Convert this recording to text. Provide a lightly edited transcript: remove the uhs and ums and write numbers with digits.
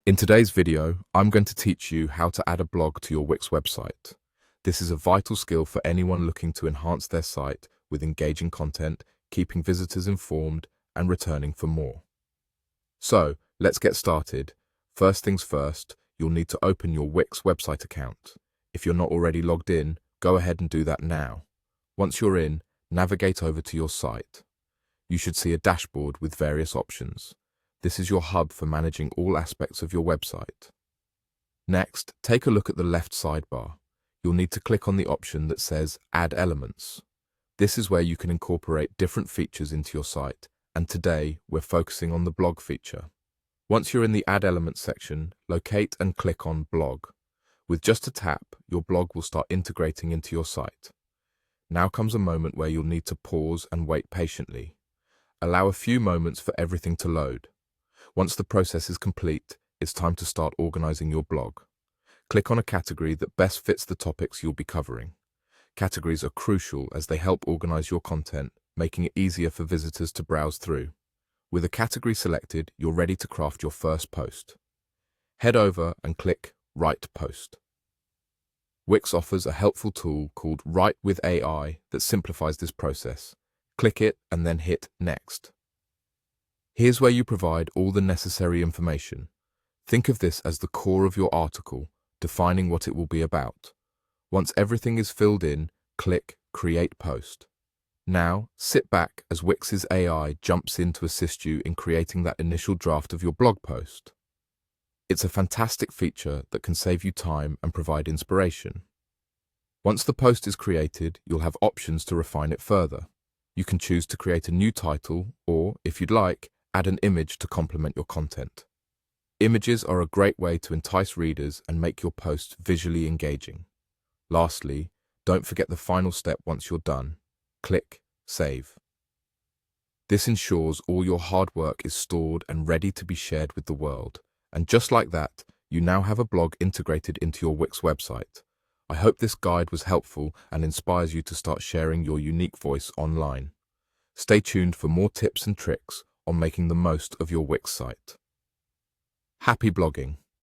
In today's video, I'm going to teach you how to add a blog to your Wix website. This is a vital skill for anyone looking to enhance their site with engaging content, keeping visitors informed, and returning for more. So, let's get started. First things first, you'll need to open your Wix website account. If you're not already logged in, go ahead and do that now. Once you're in, navigate over to your site. You should see a dashboard with various options. This is your hub for managing all aspects of your website. Next, take a look at the left sidebar. You'll need to click on the option that says Add Elements. This is where you can incorporate different features into your site, and today we're focusing on the blog feature. Once you're in the Add Elements section, locate and click on Blog. With just a tap, your blog will start integrating into your site. Now comes a moment where you'll need to pause and wait patiently. Allow a few moments for everything to load. Once the process is complete, it's time to start organizing your blog. Click on a category that best fits the topics you'll be covering. Categories are crucial as they help organize your content, making it easier for visitors to browse through. With a category selected, you're ready to craft your first post. Head over and click Write Post. Wix offers a helpful tool called Write with AI that simplifies this process. Click it and then hit Next. Here's where you provide all the necessary information. Think of this as the core of your article, defining what it will be about. Once everything is filled in, click Create Post. Now, sit back as Wix's AI jumps in to assist you in creating that initial draft of your blog post. It's a fantastic feature that can save you time and provide inspiration. Once the post is created, you'll have options to refine it further. You can choose to create a new title or, if you'd like, add an image to complement your content. Images are a great way to entice readers and make your post visually engaging. Lastly, don't forget the final step once you're done. Click Save. This ensures all your hard work is stored and ready to be shared with the world. And just like that, you now have a blog integrated into your Wix website. I hope this guide was helpful and inspires you to start sharing your unique voice online. Stay tuned for more tips and tricks on making the most of your Wix site. Happy blogging!